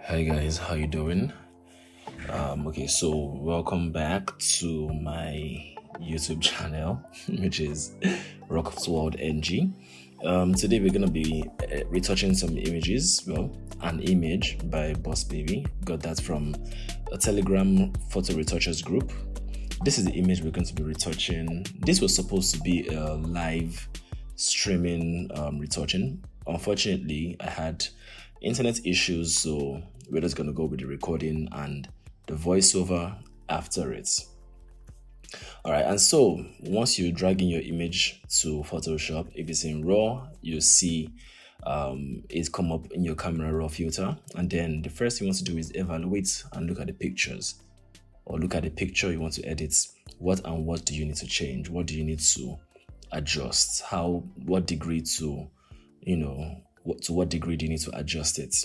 Hi guys, how you doing? Okay, so welcome back to my YouTube channel, which is Rock's World NG. Today we're gonna be retouching some images. Well, an image by Boss Baby. Got that from a Telegram photo retouchers group. This is the image we're going to be retouching. This was supposed to be a live streaming retouching. Unfortunately, I had internet issues, so we're just going to go with the recording and the voiceover after it. All right, and so once you drag in your image to Photoshop, if it's in RAW, you see it come up in your camera raw filter, and then the first thing you want to do is evaluate and look at the pictures, or look at the picture you want to edit. What do you need to change? What do you need to adjust? What degree to, to what degree do you need to adjust it?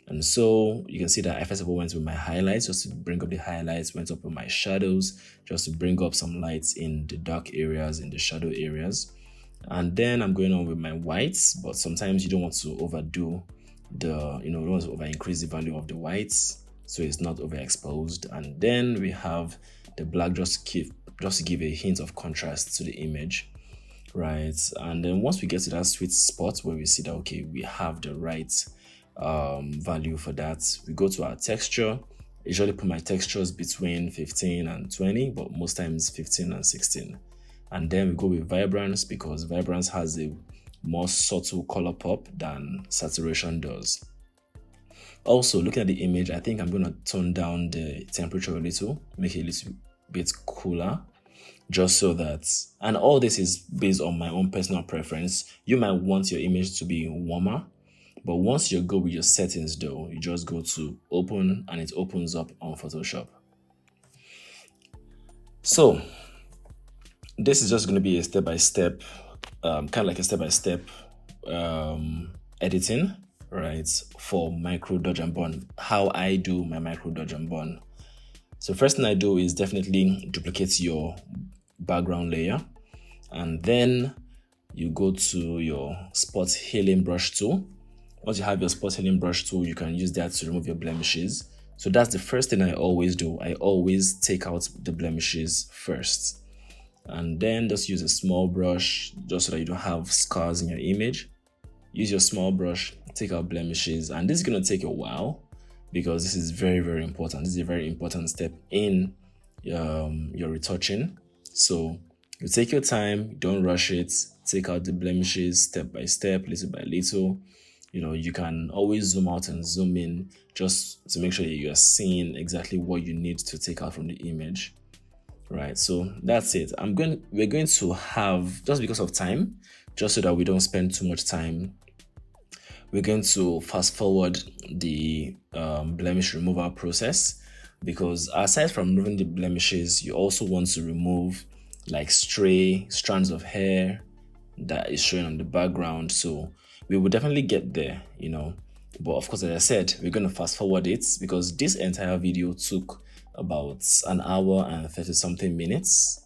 And so you can see that I first of all went with my highlights just to bring up the highlights, went up with my shadows just to bring up some lights in the dark areas, in the shadow areas. And then I'm going on with my whites, but sometimes you don't want to overdo you don't want to over increase the value of the whites so it's not overexposed. And then we have the black just to give a hint of contrast to the image. Right, and then once we get to that sweet spot where we see that okay, we have the right value for that, we go to our texture. I usually put my textures between 15 and 20, but most times 15 and 16. And then we go with vibrance because vibrance has a more subtle color pop than saturation does. Also, looking at the image, I think I'm going to tone down the temperature a little, make it a little bit cooler, just so that, and all this is based on my own personal preference. You might want your image to be warmer, but once you go with your settings though, you just go to open and it opens up on Photoshop. So this is just going to be a step-by-step, kind of like a step-by-step editing, right, for micro dodge and burn, how I do my micro dodge and burn. So first thing I do is definitely duplicate your background layer, and then you go to your spot healing brush tool. Once you have your spot healing brush tool, you can use that to remove your blemishes. So that's the first thing I always do. I always take out the blemishes first, and then just use a small brush just so that you don't have scars in your image. Use your small brush, take out blemishes, and this is going to take a while because this is very, very important. This is a very important step in your retouching. So you take your time, don't rush it, take out the blemishes step by step, little by little. You can always zoom out and zoom in just to make sure that you are seeing exactly what you need to take out from the image. Right, so that's it. We're going to have, just because of time, just so that we don't spend too much time, we're going to fast forward the blemish removal process, because aside from removing the blemishes, you also want to remove like stray strands of hair that is showing on the background. So we will definitely get there, but of course, as I said, we're going to fast forward it because this entire video took about an hour and 30 something minutes,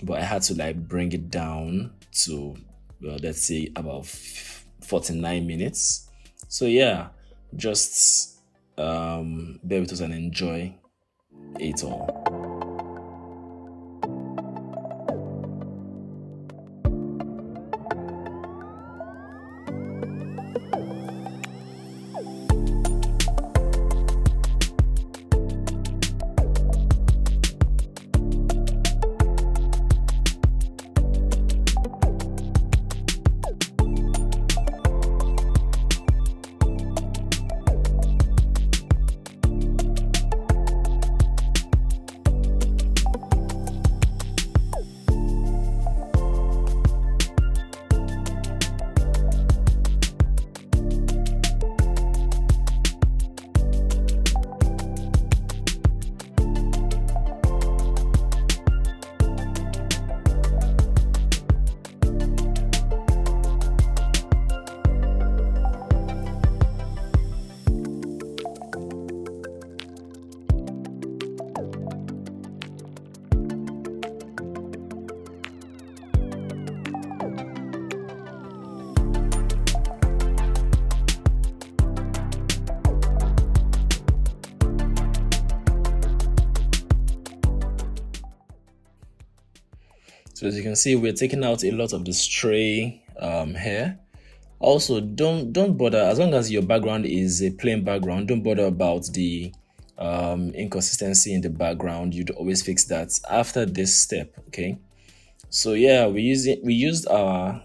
but I had to bring it down to let's say about 49 minutes. So yeah, just bear with us and enjoy it all. So as you can see, we're taking out a lot of the stray hair. Also, don't bother, as long as your background is a plain background, don't bother about the inconsistency in the background. You'd always fix that after this step. Okay, so yeah, we used our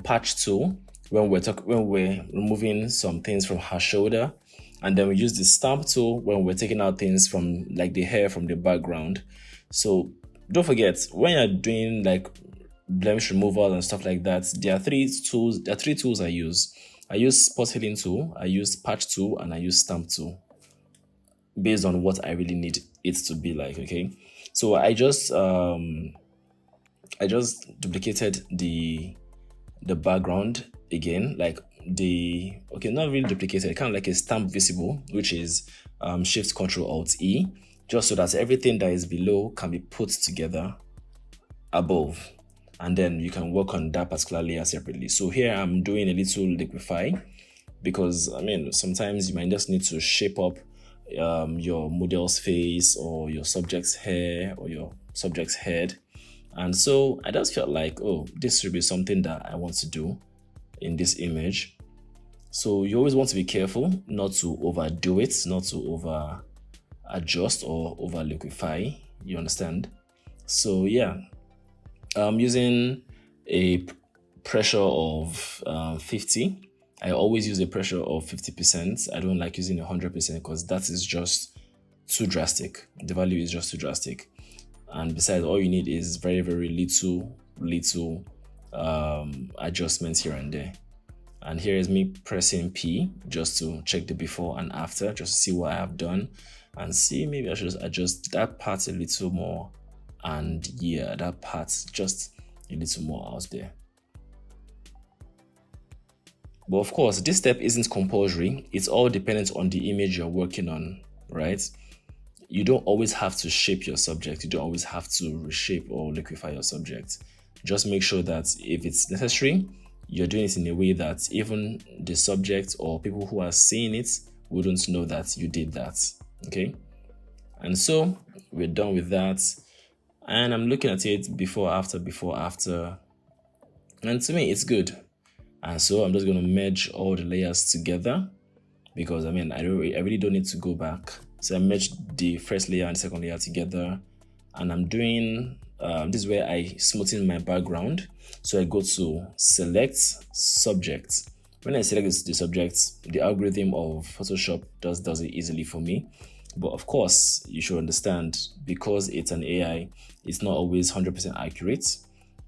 patch tool when we're removing some things from her shoulder, and then we use the stamp tool when we're taking out things from like the hair from the background. So don't forget, when you're doing like blemish removal and stuff like that, there are three tools I use. I use spot healing tool, I use patch tool, and I use stamp tool based on what I really need it to be like. Okay, so I just duplicated the background again, like not really duplicated, kind of like a stamp visible, which is Shift Control Alt E, just so that everything that is below can be put together above, and then you can work on that particular layer separately. So here I'm doing a little liquefy, because I mean sometimes you might just need to shape up your model's face or your subject's hair or your subject's head. And so I just felt like, oh, this should be something that I want to do in this image. So you always want to be careful not to overdo it, not to over adjust or over liquefy, you understand? So yeah, I'm using a pressure of 50. I always use a pressure of 50%. I don't like using 100% because that is just too drastic. The value is just too drastic. And besides, all you need is very, very little adjustments here and there. And here is me pressing P just to check the before and after, just to see what I have done and see maybe I should just adjust that part a little more. And yeah, that part just a little more out there. But of course, this step isn't compulsory. It's all dependent on the image you're working on, right? You don't always have to shape your subject. You don't always have to reshape or liquefy your subject. Just make sure that if it's necessary, you're doing it in a way that even the subject or people who are seeing it wouldn't know that you did that, okay? And so we're done with that. And I'm looking at it before, after. And to me, it's good. And so I'm just going to merge all the layers together, because I mean, I really don't need to go back. So I merged the first layer and the second layer together, and I'm doing, this is where I smoothen my background. So I go to select subject. When I select the subject, the algorithm of Photoshop does it easily for me. But of course, you should understand, because it's an AI, it's not always 100% accurate.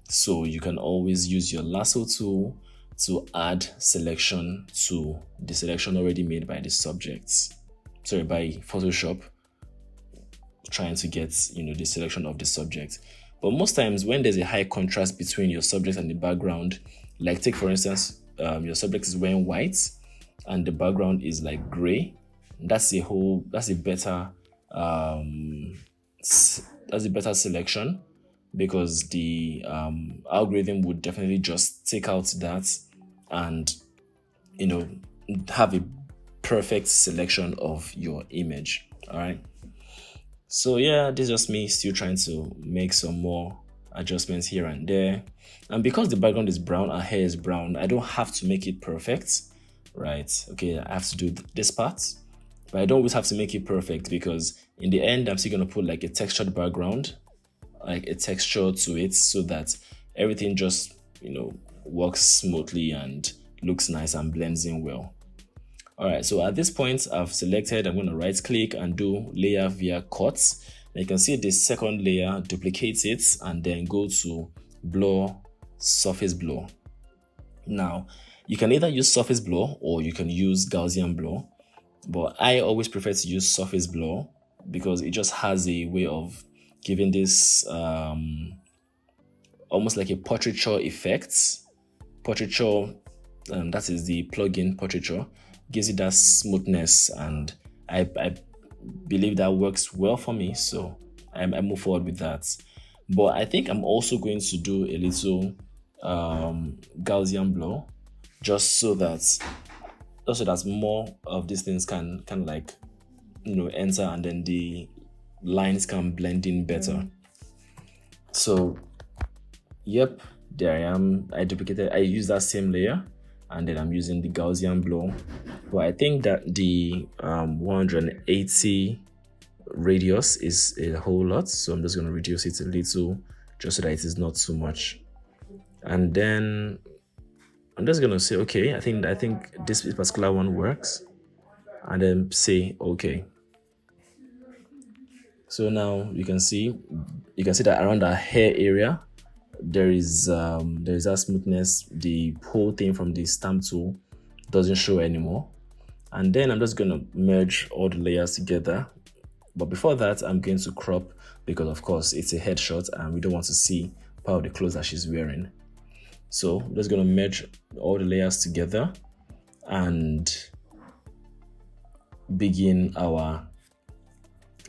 So you can always use your lasso tool to add selection to the selection already made by the subjects. Sorry, by Photoshop, trying to get, the selection of the subject. But most times when there's a high contrast between your subject and the background, like take for instance, your subject is wearing white and the background is like gray, that's a better selection, because the algorithm would definitely just take out that and have a perfect selection of your image. All right, so yeah, this is just me still trying to make some more adjustments here and there. And because the background is brown, our hair is brown, I don't have to make it perfect, right? Okay, I have to do this part, but I don't always have to make it perfect, because in the end I'm still going to put like a textured background, like a texture to it, so that everything just works smoothly and looks nice and blends in well. All right, so at this point I've selected, I'm going to right click and do layer via cuts. And you can see the second layer, duplicate it, and then go to blur, surface blur. Now you can either use surface blur or you can use Gaussian blur, but I always prefer to use surface blur because it just has a way of giving this almost like a portraiture effect. Portraiture, that is the plugin portraiture, gives it that smoothness, and I believe that works well for me, so I move forward with that. But I think I'm also going to do a little Gaussian blur, just so that more of these things can like enter, and then the lines can blend in better. So Yep, there I am. I use that same layer, and then I'm using the Gaussian blow. But I think that the 180 radius is a whole lot, so I'm just going to reduce it a little just so that it is not too much. And then I'm just going to say, okay, I think this particular one works, and then say okay. So now you can see that around our hair area there is that smoothness. The whole thing from the stamp tool doesn't show anymore. And then I'm just going to merge all the layers together. But before that, I'm going to crop, because of course it's a headshot and we don't want to see part of the clothes that she's wearing. So I'm just going to merge all the layers together and begin our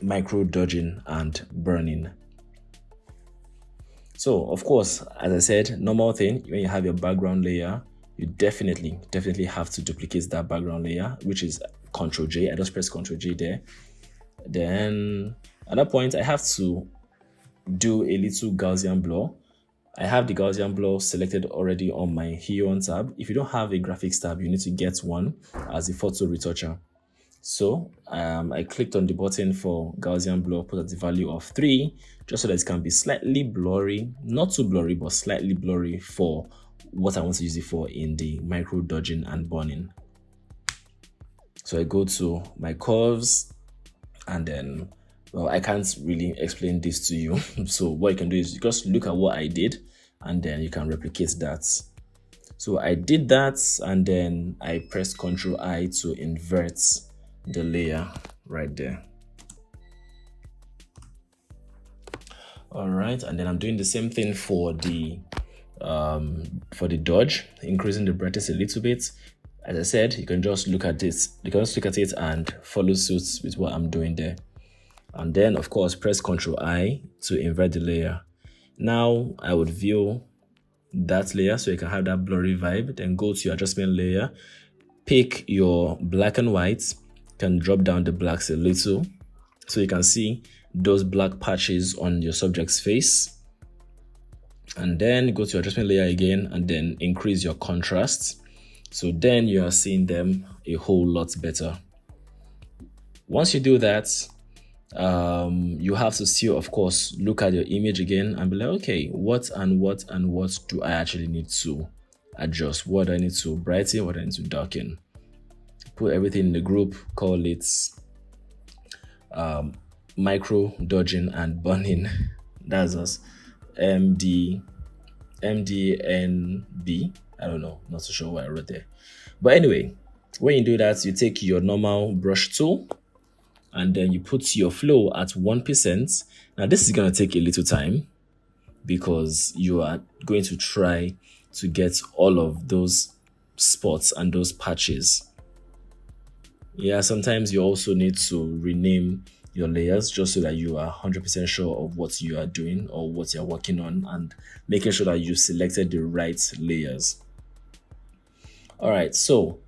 micro dodging and burning. So of course, as I said, normal thing, when you have your background layer, you definitely have to duplicate that background layer, which is Ctrl J. I just press Ctrl J there. Then at that point, I have to do a little Gaussian blur. I have the Gaussian blur selected already on my Hue On tab. If you don't have a graphics tab, you need to get one as a photo retoucher. So I clicked on the button for Gaussian blur, put at the value of 3, just so that it can be slightly blurry, not too blurry, but slightly blurry for what I want to use it for in the micro dodging and burning. So I go to my curves, and then, well, I can't really explain this to you. So what you can do is just look at what I did, and then you can replicate that. So I did that, and then I pressed Ctrl I to invert the layer right there. All right, and then I'm doing the same thing for the dodge, increasing the brightness a little bit. As I said, you can just look at this. You can just look at it and follow suit with what I'm doing there. And then, of course, press Ctrl I to invert the layer. Now I would view that layer so you can have that blurry vibe. Then go to your adjustment layer, pick your black and white, can drop down the blacks a little so you can see those black patches on your subject's face. And then go to your adjustment layer again, and then increase your contrast. So then you are seeing them a whole lot better. Once you do that, you have to still, of course, look at your image again and be like, okay, what do I actually need to adjust? What do I need to brighten? What do I need to darken? Put everything in the group, call it micro dodging and burning. That's us. MDNB. I don't know, not so sure what I wrote there. But anyway, when you do that, you take your normal brush tool and then you put your flow at 1%. Now this is going to take a little time because you are going to try to get all of those spots and those patches. Yeah, sometimes you also need to rename your layers just so that you are 100% sure of what you are doing or what you're working on, and making sure that you selected the right layers. All right, so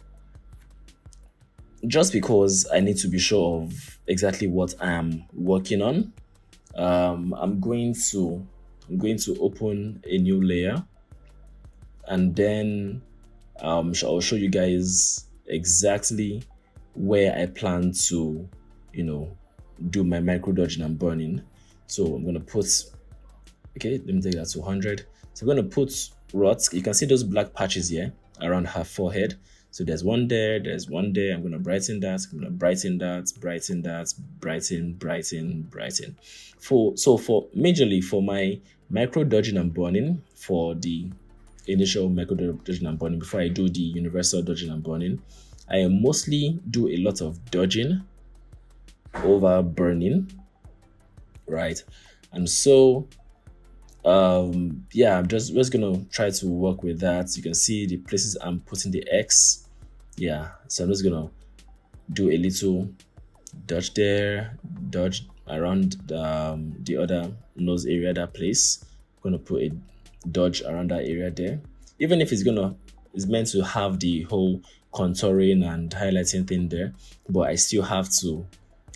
just because I need to be sure of exactly what I am working on, I'm going to open a new layer, and then I'll show you guys exactly where I plan to, do my micro dodging and burning. So I'm going to put, okay, let me take that to 100. So I'm going to put rods. You can see those black patches here around her forehead. So there's one there, there's one there. I'm going to brighten that. I'm going to brighten that, brighten that, brighten. Majorly for my micro dodging and burning, for the initial micro dodging and burning, before I do the universal dodging and burning, I mostly do a lot of dodging over burning, right? And so yeah, I'm just gonna try to work with that. You can see the places I'm putting the X. Yeah, so I'm just gonna do a little dodge there, dodge around the other nose area, that place. I'm gonna put a dodge around that area there, even if it's meant to have the whole contouring and highlighting thing there, but I still have to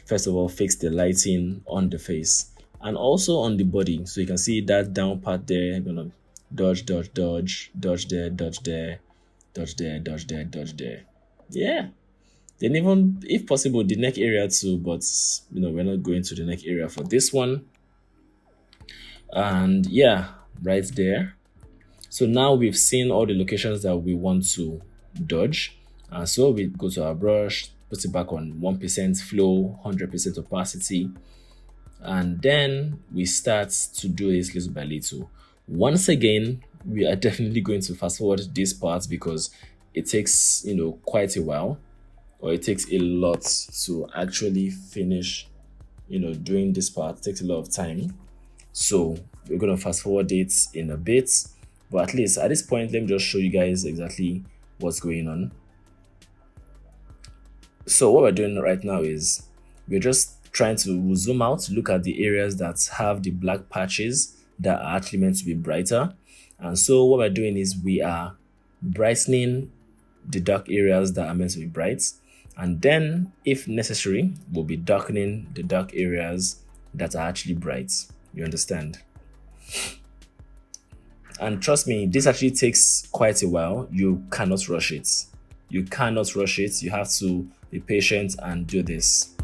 first of all fix the lighting on the face and also on the body. So you can see that down part there. I'm gonna dodge, dodge, dodge, dodge there, dodge there, dodge there, dodge there, dodge there. Yeah. Then even if possible, the neck area too, but we're not going to the neck area for this one. And yeah, right there. So now we've seen all the locations that we want to dodge. And so we go to our brush, put it back on 1% flow, 100% opacity. And then we start to do this little by little. Once again, we are definitely going to fast forward this part because it takes, quite a while, or it takes a lot to actually finish, doing this part. It takes a lot of time. So we're going to fast forward it in a bit. But at least at this point, let me just show you guys exactly what's going on. So what we're doing right now is we're just trying to zoom out, look at the areas that have the black patches that are actually meant to be brighter. And so what we're doing is we are brightening the dark areas that are meant to be bright. And then, if necessary, we'll be darkening the dark areas that are actually bright. You understand? And trust me, this actually takes quite a while. You cannot rush it. You cannot rush it. You have to be patient and do this.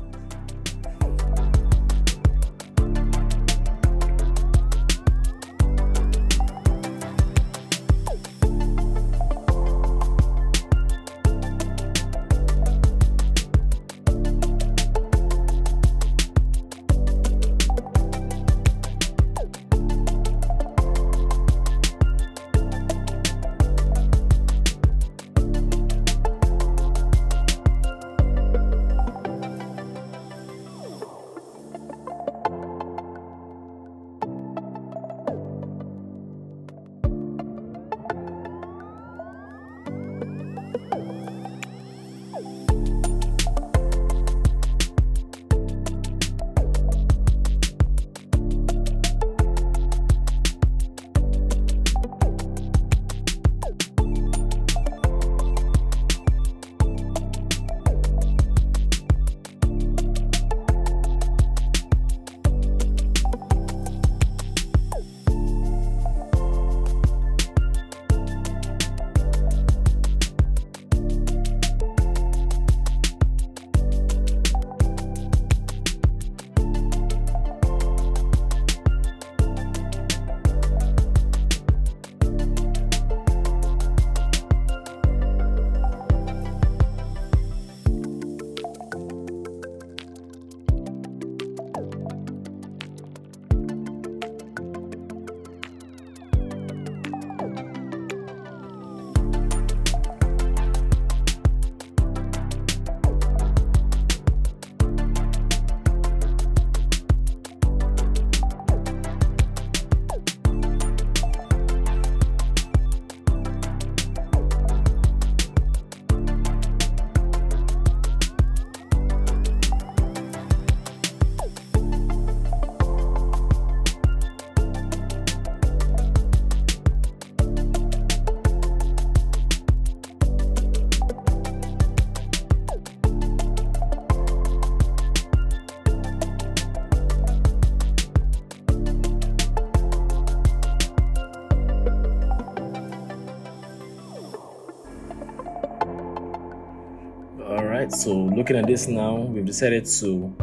So looking at this now, we've decided to,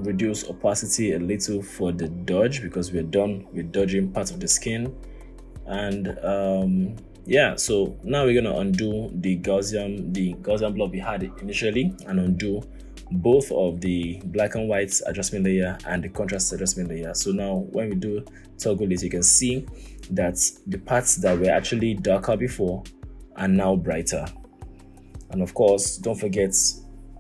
reduce opacity a little for the dodge because we're done with dodging part of the skin. And yeah, so now we're gonna undo the Gaussian blob we had initially and undo both of the black and white adjustment layer and the contrast adjustment layer. So now when we do toggle it, you can see that the parts that were actually darker before are now brighter. And of course, don't forget,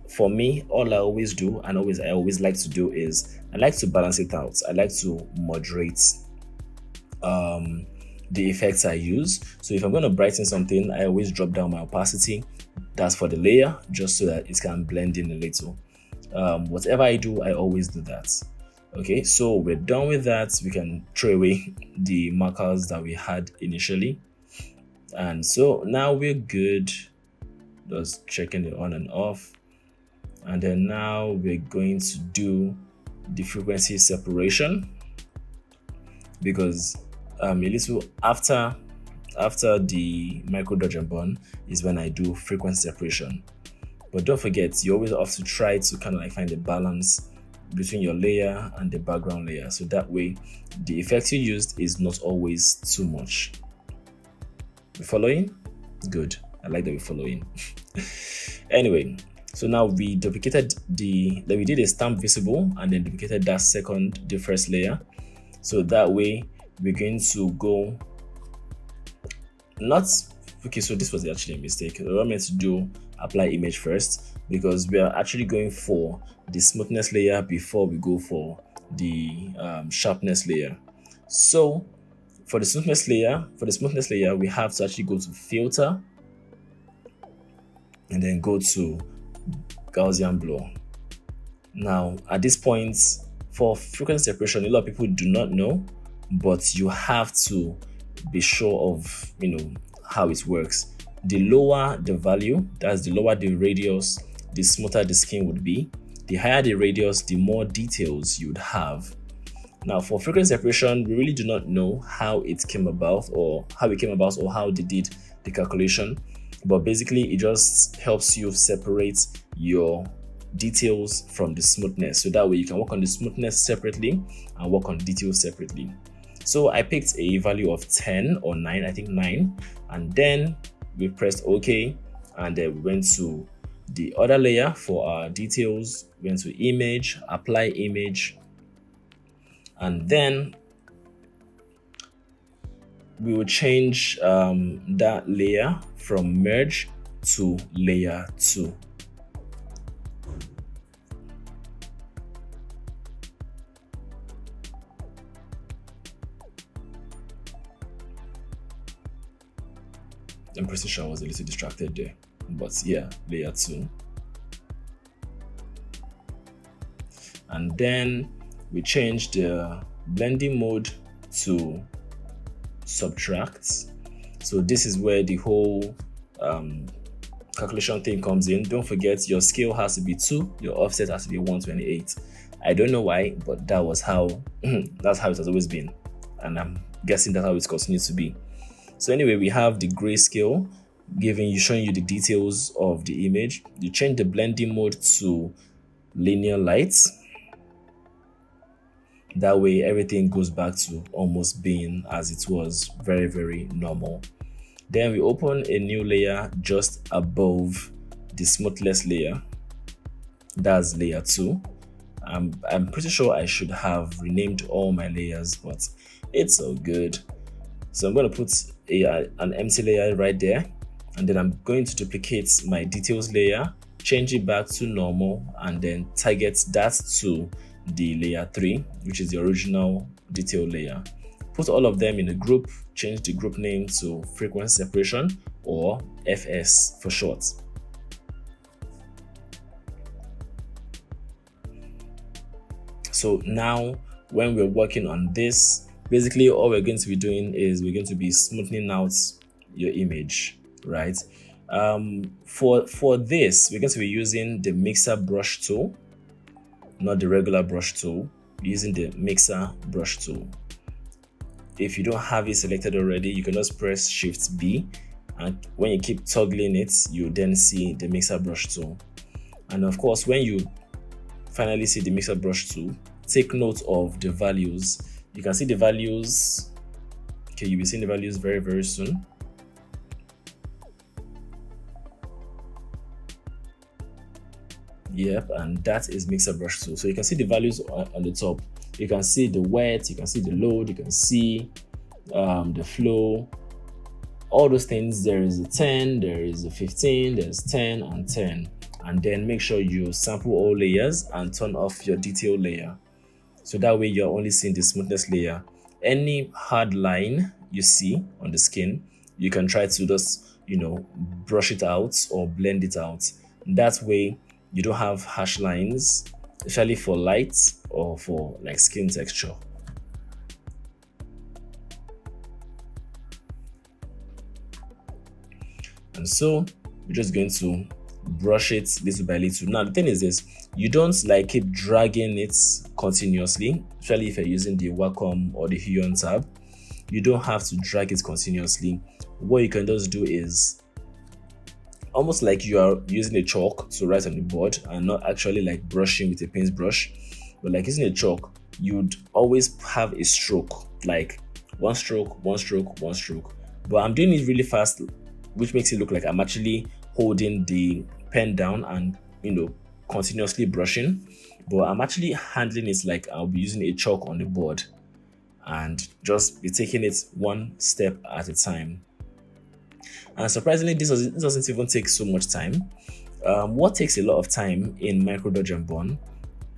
for me, all I always do and I always like to do is I like to balance it out. I like to moderate the effects I use. So if I'm going to brighten something, I always drop down my opacity. That's for the layer, just so that it can blend in a little. Whatever I do, I always do that. Okay, so we're done with that. We can throw away the markers that we had initially. And so now we're good. Just checking it on and off. And then now we're going to do the frequency separation, because a little after the micro dodge and burn is when I do frequency separation. But don't forget, you always have to try to kind of like find a balance between your layer and the background layer, so that way the effect you used is not always too much. We following? Good. I like that we're following. Anyway, so now we duplicated we did a stamp visible and then duplicated the first layer. So that way we're going to go so this was actually a mistake. We were meant to do apply image first, because we are actually going for the smoothness layer before we go for the sharpness layer. So for the smoothness layer, we have to actually go to filter and then go to Gaussian blur. Now at this point, for frequency separation, a lot of people do not know, but you have to be sure of how it works. The lower the value, that's the lower the radius, the smoother the skin would be. The higher the radius, the more details you'd have. Now for frequency separation, we really do not know how it came about or how they did the calculation, but basically it just helps you separate your details from the smoothness, so that way you can work on the smoothness separately and work on details separately. So I picked a value of 10 or 9, I think 9, and then we pressed OK, and then we went to the other layer for our details, went to image, apply image, and then we will change that layer from merge to layer 2. I'm pretty sure I was a little distracted there, but yeah, layer 2. And then we change the blending mode to subtract. So this is where the whole calculation thing comes in. Don't forget, your scale has to be 2, your offset has to be 128. I don't know why, but that was how that's how it has always been, and I'm guessing that's how it continues to be. So anyway, we have the grayscale showing you the details of the image. You change the blending mode to linear light. That way everything goes back to almost being as it was, very, very normal. Then we open a new layer just above the smoothness layer. That's layer 2. I'm pretty sure I should have renamed all my layers, but it's all good. So I'm going to put an empty layer right there, and then I'm going to duplicate my details layer, change it back to normal, and then target that to the layer 3, which is the original detail layer. Put all of them in a group, change the group name to frequency separation, or FS for short. So now when we're working on this, basically all we're going to be doing is we're going to be smoothing out your image, right? For this, we're going to be using the mixer brush tool, not the regular brush tool. We're using the mixer brush tool. If you don't have it selected already, you can just press Shift B, and when you keep toggling it, you then see the mixer brush tool. And of course, when you finally see the mixer brush tool, take note of the values. You can see the values. Okay, you'll be seeing the values very, very soon. Yep, and that is mixer brush tool. So you can see the values on the top. You can see the wet, you can see the load, you can see the flow, all those things. There is a 10, there is a 15, there's 10 and 10. And then make sure you sample all layers and turn off your detail layer. So that way you're only seeing the smoothness layer. Any hard line you see on the skin, you can try to just, brush it out or blend it out. That way you don't have harsh lines, especially for light or for like skin texture. And so we're just going to brush it little by little. Now the thing is this, you don't like keep dragging it continuously, especially if you're using the Wacom or the Hue tab. you don't have to drag it continuously. What you can just do is almost like you are using a chalk to write on the board and not actually like brushing with a paintbrush, but like using a chalk, you'd always have a stroke, like one stroke, one stroke, one stroke. But I'm doing it really fast, which makes it look like I'm actually holding the pen down and, continuously brushing. But I'm actually handling it like I'll be using a chalk on the board and just be taking it one step at a time. And surprisingly, this doesn't even take so much time. What takes a lot of time in micro dodge and burn,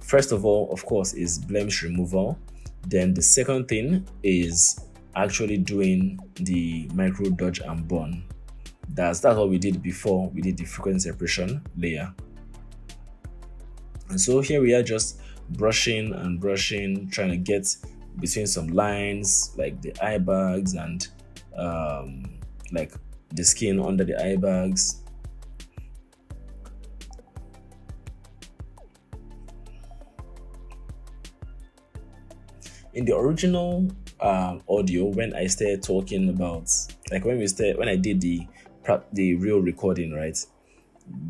first of all, of course, is blemish removal. Then the second thing is actually doing the micro dodge and burn. That's what we did before we did the frequency separation layer. And so here we are just brushing and brushing, trying to get between some lines like the eye bags and like the skin under the eye bags. In the original audio, when I started talking about, like when I did the real recording, right,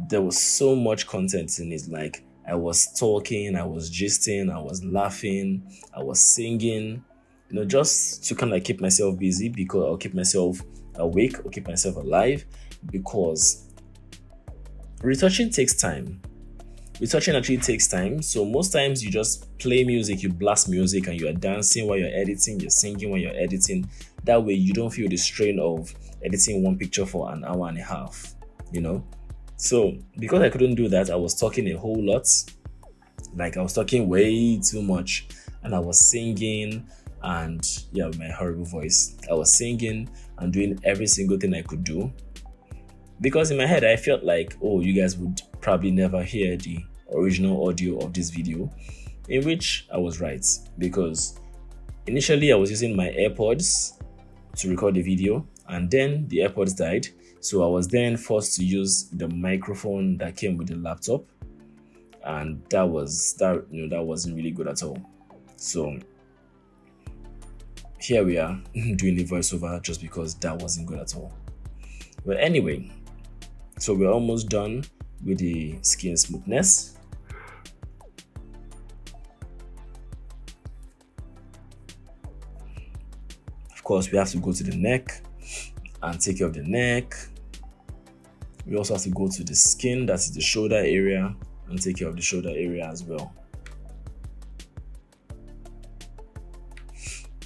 there was so much content in it. Like I was talking, I was gisting, I was laughing, I was singing, just to kind of keep myself busy, because I'll keep myself awake, I'll keep myself alive, because retouching takes time. Retouching actually takes time. So most times you just play music, you blast music, and you are dancing while you're editing, you're singing while you're editing. That way you don't feel the strain of editing one picture for an hour and a half, So because I couldn't do that, I was talking a whole lot. Like I was talking way too much, and I was singing, and with my horrible voice, I was singing and doing every single thing I could do. Because in my head, I felt like, you guys would probably never hear the original audio of this video, in which I was right. Because initially I was using my AirPods to record the video, and then the AirPods died. So I was then forced to use the microphone that came with the laptop, and that wasn't really good at all. So here we are doing the voiceover just because that wasn't good at all. But anyway, so we're almost done with the skin smoothness. Of course, we have to go to the neck and take care of the neck. We also have to go to the skin, that is the shoulder area, and take care of the shoulder area as well.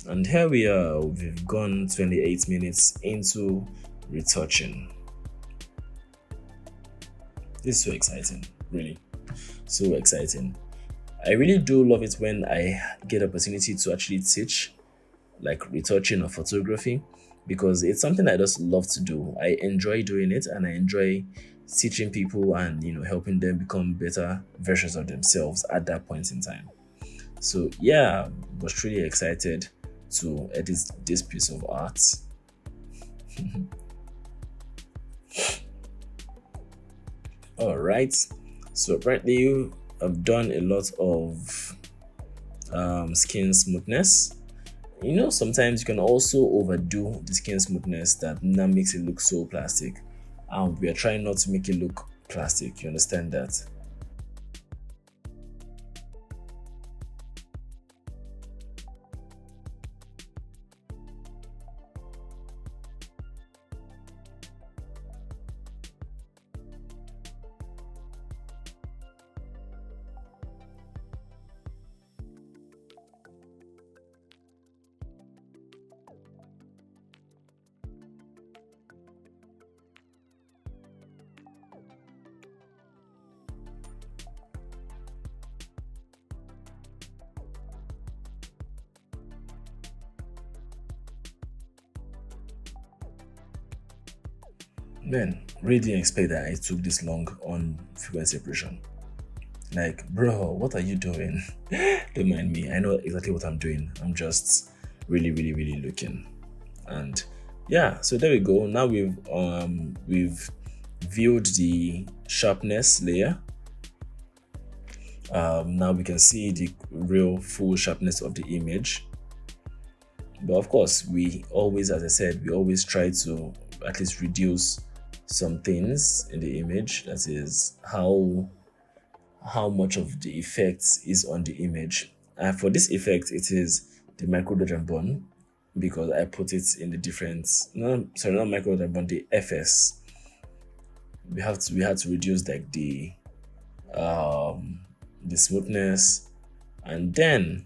And here we are, we've gone 28 minutes into retouching. This is so exciting, really, so exciting. I really do love it when I get the opportunity to actually teach, like retouching or photography, because it's something I just love to do. I enjoy doing it, and I enjoy teaching people and helping them become better versions of themselves at that point in time. So yeah, I was really excited to edit this piece of art. All right, so apparently I've done a lot of skin smoothness. Sometimes you can also overdo the skin smoothness, that now makes it look so plastic, and we are trying not to make it look plastic. You understand that? Man, really didn't expect that I took this long on frequency separation. Like, bro, what are you doing? Don't mind me. I know exactly what I'm doing. I'm just really, really, really looking. And yeah, so there we go. Now we've viewed the sharpness layer. Now we can see the real full sharpness of the image. But of course, we always, as I said, we always try to at least reduce some things in the image. That is how much of the effect is on the image. And for this effect, it is the micro dodge and burn, because I put it in the different, no, sorry, not micro dodge and burn, the FS. We had to reduce like the smoothness, and then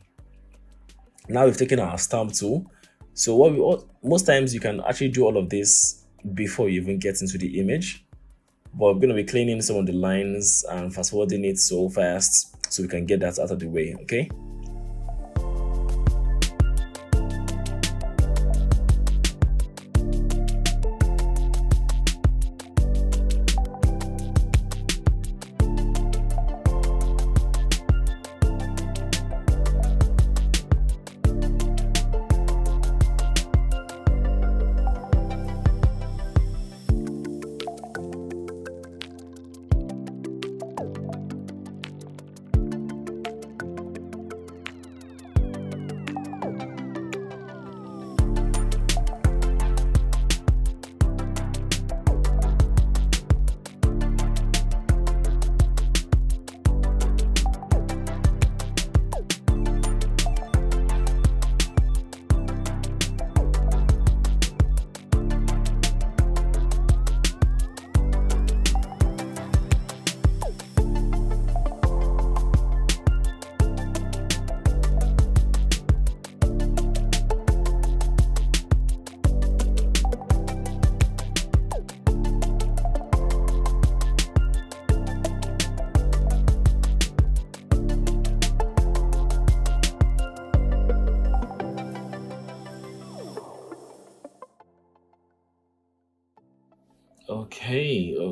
now we've taken our stamp tool. So most times you can actually do all of this before you even get into the image, but we're going to be cleaning some of the lines and fast forwarding it so fast so we can get that out of the way. Okay.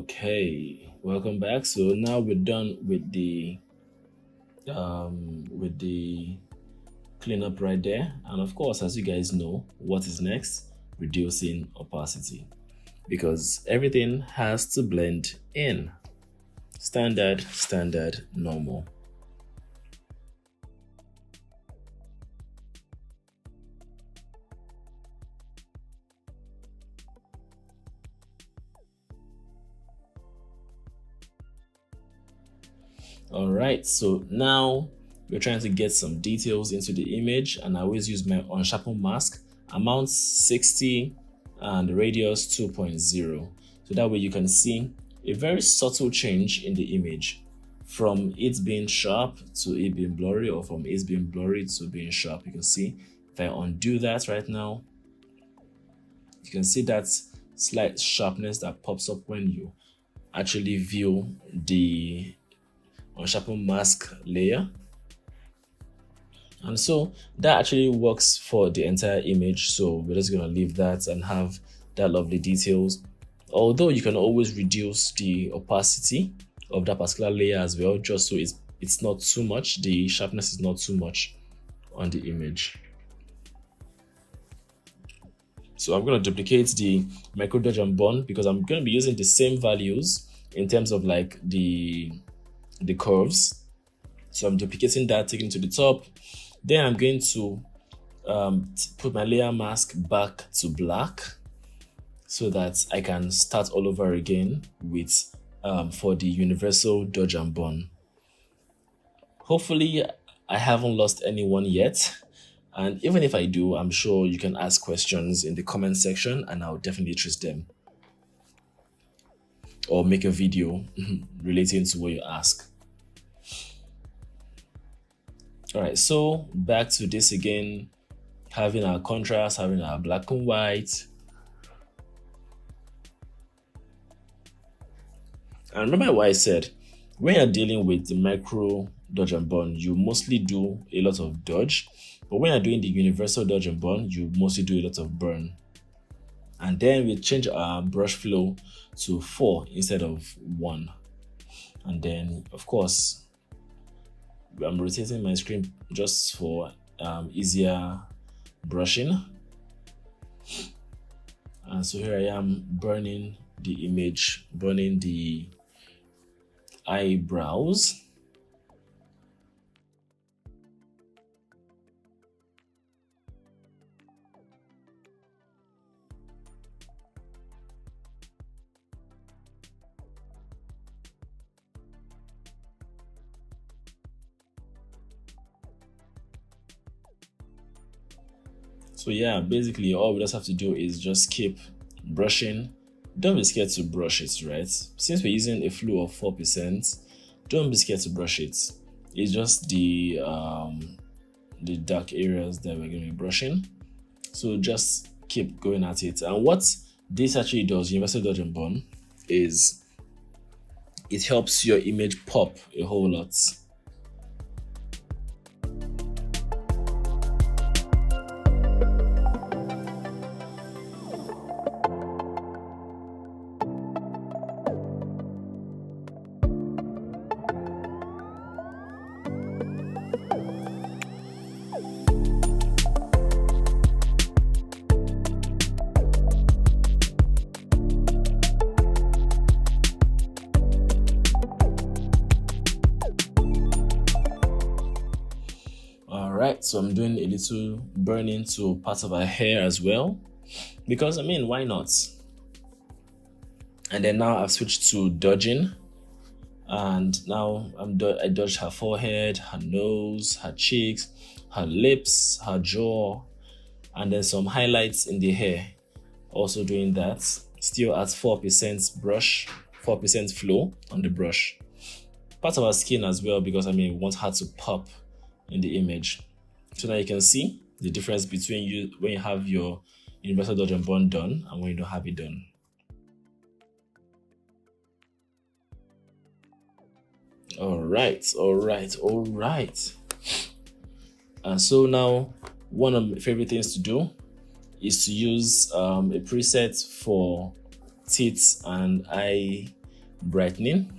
Okay, welcome back. So now we're done with the cleanup right there, and of course, as you guys know, what is next? Reducing opacity, because everything has to blend in. Standard, normal. All right, so now we're trying to get some details into the image, and I always use my unsharpen mask, amount 60 and the radius 2.0. So that way you can see a very subtle change in the image, from it being sharp to it being blurry, or from it being blurry to being sharp. You can see if I undo that right now, you can see that slight sharpness that pops up when you actually view the unsharpen mask layer. And so that actually works for the entire image, so we're just going to leave that and have that lovely details. Although you can always reduce the opacity of that particular layer as well, just so it's not too much, the sharpness is not too much on the image. So I'm going to duplicate the micro dodge and burn, because I'm going to be using the same values in terms of like the curves. So I'm duplicating that, taking to the top. Then I'm going to put my layer mask back to black so that I can start all over again with for the universal dodge and burn. Hopefully I haven't lost anyone yet, and even if I do, I'm sure you can ask questions in the comment section and I'll definitely address them, or make a video relating to what you ask. All right, so back to this again, having our contrast, having our black and white. And remember what I said, when you're dealing with the micro dodge and burn, you mostly do a lot of dodge, but when you're doing the universal dodge and burn, you mostly do a lot of burn. And then we change our brush flow to 4 instead of 1. And then, of course, I'm rotating my screen just for easier brushing. And so here I am burning the image, burning the eyebrows. So yeah, basically all we just have to do is just keep brushing. Don't be scared to brush it, right? Since we're using a flow of 4%, don't be scared to brush it. It's just the dark areas that we're going to be brushing. So just keep going at it. And what this actually does, Universal Dodge and Burn, is it helps your image pop a whole lot. Alright, so I'm doing a little burning to parts of her hair as well, because I mean, why not? And then now I've switched to dodging, and now I dodged her forehead, her nose, her cheeks, her lips, her jaw, and then some highlights in the hair. Also doing that, still at 4% brush, 4% flow on the brush. Part of her skin as well, because I mean, we want her to pop in the image. So now you can see the difference between you when you have your Universal Dodge and Burn done and when you don't have it done. All right. And so now one of my favorite things to do is to use a preset for teeth and eye brightening.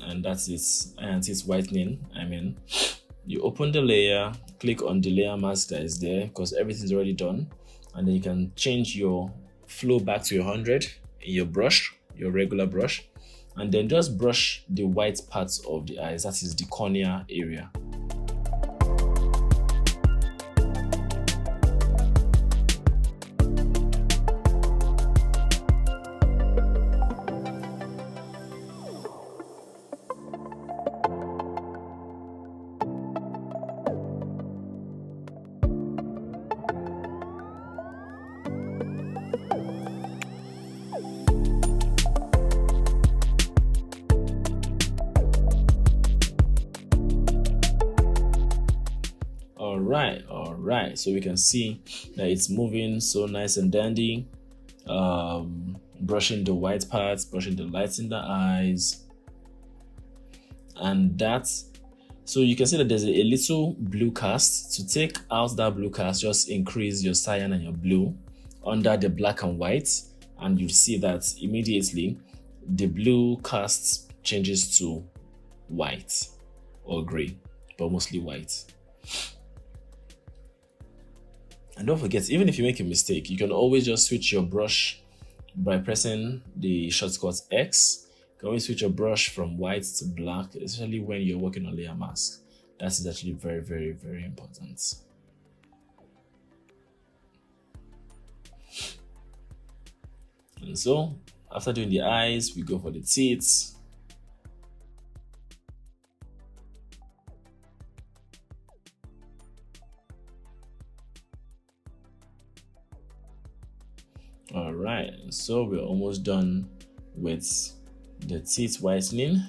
And that's it, and it's whitening. I mean, you open the layer, click on the layer mask that is there because everything's already done, and then you can change your flow back to 100 in your brush, your regular brush, and then just brush the white parts of the eyes, that is the cornea area. All right, so we can see that it's moving so nice and dandy. Brushing the white parts, brushing the lights in the eyes, and that's so you can see that there's a little blue cast. To take out that blue cast, just increase your cyan and your blue under the black and white, and you see that immediately the blue cast changes to white or gray, but mostly white. And don't forget, even if you make a mistake, you can always just switch your brush by pressing the shortcut X. You can always switch your brush from white to black, especially when you're working on layer mask. That is actually very, very, very important. And so, after doing the eyes, we go for the teeth. All right, so we're almost done with the teeth whitening.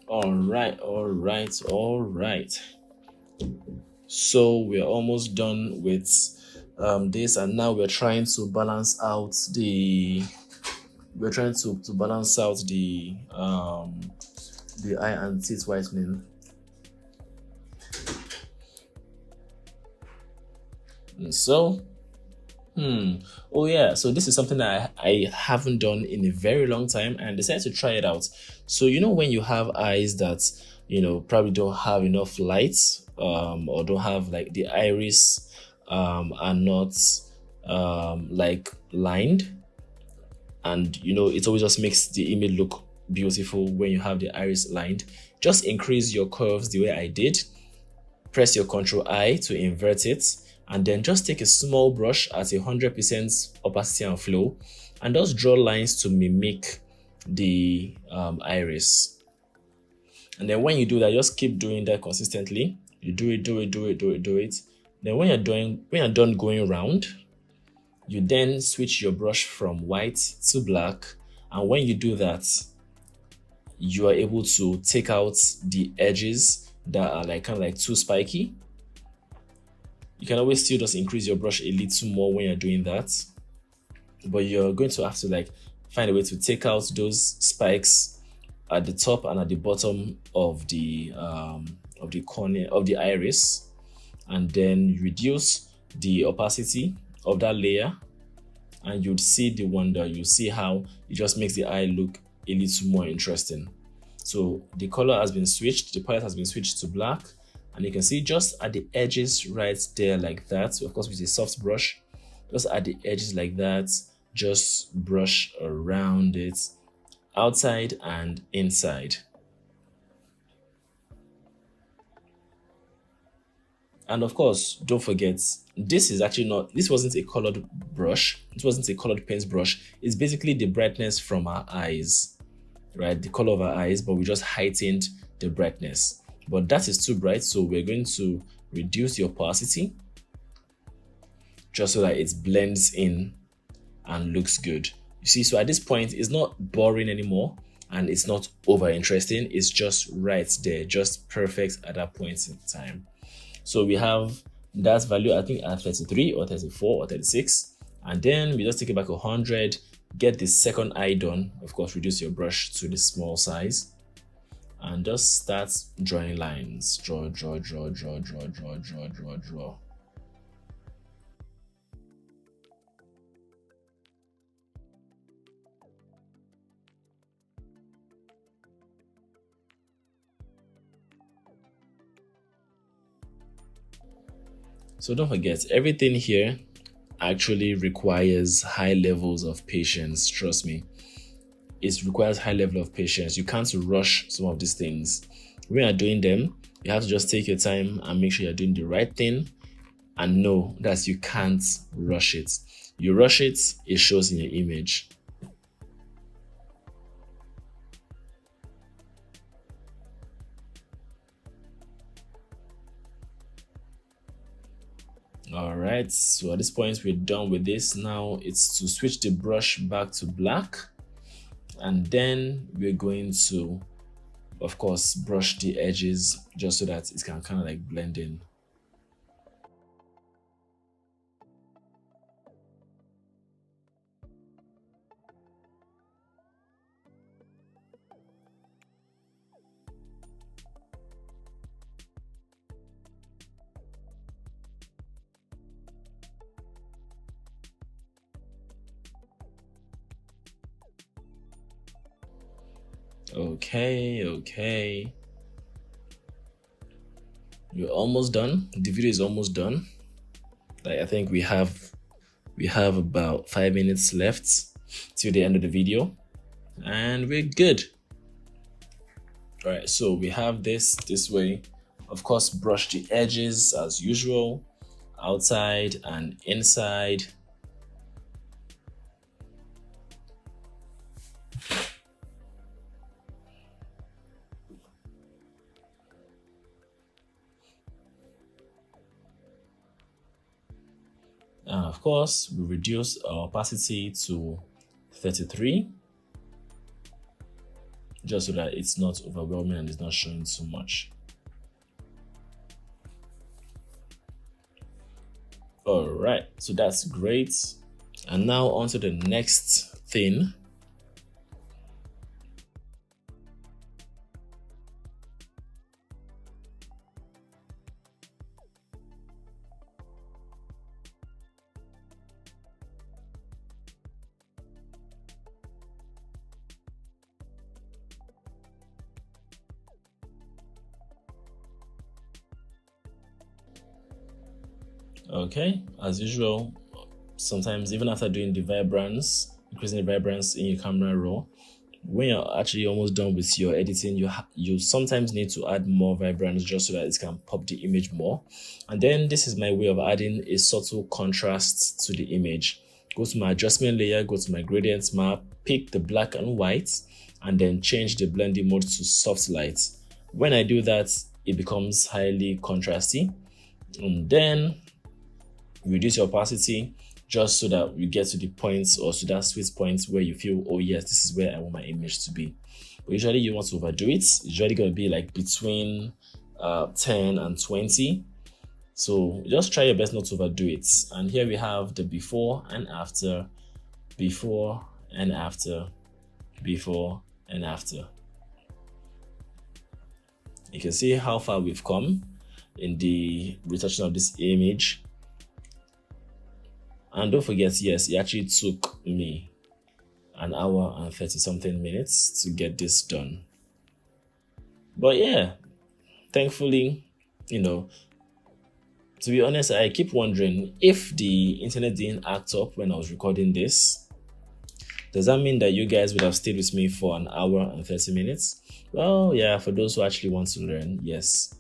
All right. So we're almost done with this, and now we're trying to balance out the eye and teeth whitening. And so oh yeah, so this is something that I haven't done in a very long time, and I decided to try it out. So you know, when you have eyes that probably don't have enough light, or don't have like the iris are not like lined, and it always just makes the image look beautiful when you have the iris lined. Just increase your curves the way I did. Press your Ctrl I to invert it, and then just take a small brush at 100% opacity and flow and just draw lines to mimic the iris. And then when you do that, just keep doing that consistently. You do it. Then when you're done going around, you then switch your brush from white to black. And when you do that, you are able to take out the edges that are like kind of like too spiky. You can always still just increase your brush a little more when you're doing that, but you're going to have to like find a way to take out those spikes at the top and at the bottom of the corner of the iris, and then reduce the opacity of that layer, and you'd see the wonder. You see how it just makes the eye look a little more interesting. So the color has been switched, the palette has been switched to black, and you can see just at the edges right there like that. So of course with a soft brush, just at the edges like that, just brush around it, outside and inside. And of course, don't forget, this wasn't a colored brush. It wasn't a colored paint brush. It's basically the brightness from our eyes, right? The color of our eyes, but we just heightened the brightness. But that is too bright, so we're going to reduce the opacity just so that it blends in and looks good. You see, so at this point, it's not boring anymore and it's not over interesting. It's just right there, just perfect at that point in time. So we have that value, I think at 33 or 34 or 36. And then we just take it back 100, get the second eye done. Of course, reduce your brush to the small size and just start drawing lines. Draw. So don't forget, everything here actually requires high levels of patience. Trust me, it requires high level of patience. You can't rush some of these things. When you're doing them, you have to just take your time and make sure you're doing the right thing, and know that you can't rush it. You rush it, it shows in your image. All right, so at this point we're done with this. Now it's to switch the brush back to black, and then we're going to, of course, brush the edges just so that it can kind of like blend in. Okay. We're almost done. The video is almost done. Like, I think we have about 5 minutes left till the end of the video, and we're good. All right, so we have this way. Of course, brush the edges as usual, outside and inside. And of course, we reduce our opacity to 33, just so that it's not overwhelming and it's not showing too much. All right, so that's great. And now on to the next thing. Okay, as usual, sometimes even after doing the vibrance, increasing the vibrance in your camera raw, when you're actually almost done with your editing, you sometimes need to add more vibrance just so that it can pop the image more. And then this is my way of adding a subtle contrast to the image. Go to my adjustment layer, go to my gradient map, pick the black and white, and then change the blending mode to soft light. When I do that, it becomes highly contrasty. And then reduce your opacity just so that you get to the points or to that sweet point where you feel, oh yes, this is where I want my image to be. But usually you want to overdo it. It's usually going to be like between 10 and 20. So just try your best not to overdo it. And here we have the before and after, before and after, before and after. You can see how far we've come in the retouching of this image. And don't forget, yes, it actually took me an hour and 30 something minutes to get this done. But yeah, thankfully, to be honest, I keep wondering if the internet didn't act up when I was recording this. Does that mean that you guys would have stayed with me for an hour and 30 minutes? Well, yeah, for those who actually want to learn, yes.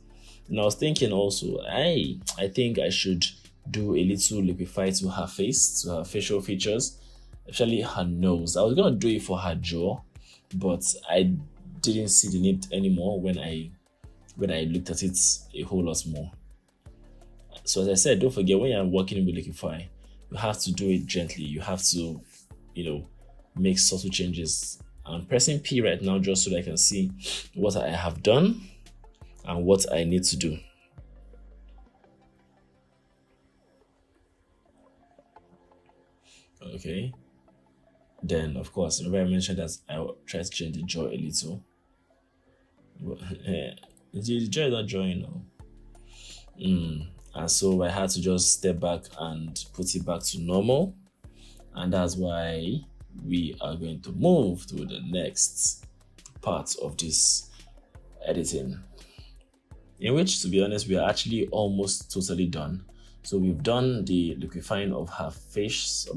And I was thinking also, I think I should do a little liquify to her face, to her facial features, especially her nose. I was gonna do it for her jaw, but I didn't see the need anymore when I looked at it a whole lot more. So as I said, don't forget, when you're working with liquify, you have to do it gently. You have to, make subtle changes. I'm pressing P right now just so that I can see what I have done and what I need to do. Okay, then of course, remember I mentioned that I will try to change the jaw a little. The jaw is not drawing now. And so I had to just step back and put it back to normal. And that's why we are going to move to the next part of this editing, in which, to be honest, we are actually almost totally done. So we've done the liquifying of her face,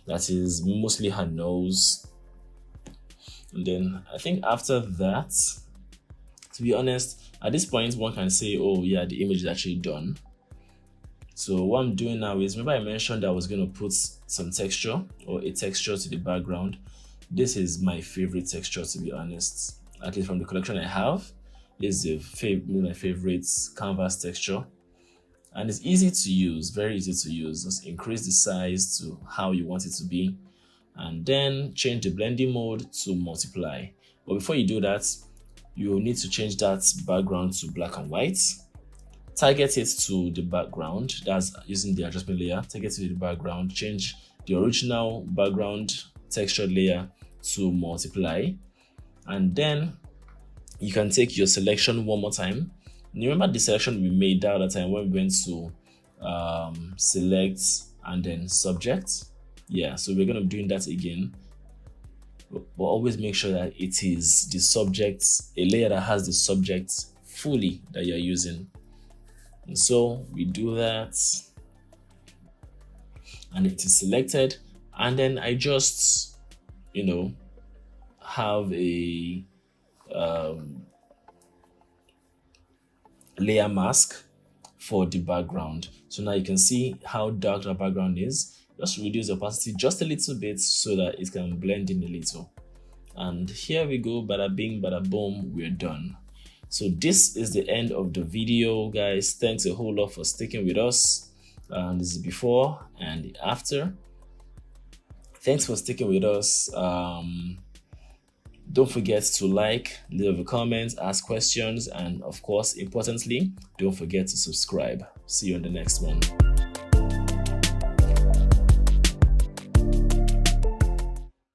that is mostly her nose. And then I think after that, to be honest, at this point, one can say, oh yeah, the image is actually done. So what I'm doing now is, remember I mentioned that I was going to put some texture or a texture to the background. This is my favorite texture, to be honest, at least from the collection I have. This is my favorite canvas texture. And it's easy to use, very easy to use. Just increase the size to how you want it to be, and then change the blending mode to multiply. But before you do that, you will need to change that background to black and white. Target it to the background, that's using the adjustment layer. Target it to the background, change the original background texture layer to multiply. And then you can take your selection one more time. You remember the selection we made that other time when we went to select and then subject? Yeah, so we're going to be doing that again. But always make sure that it is the subject, a layer that has the subject fully that you're using. And so we do that. And it is selected. And then I just, have a layer mask for the background. So now you can see how dark the background is. Just reduce the opacity just a little bit so that it can blend in a little. And here we go, bada bing, bada boom, we're done. So this is the end of the video, guys. Thanks a whole lot for sticking with us. This is before and after. Thanks for sticking with us. Don't forget to like, leave a comment, ask questions, and of course, importantly, don't forget to subscribe. See you on the next one.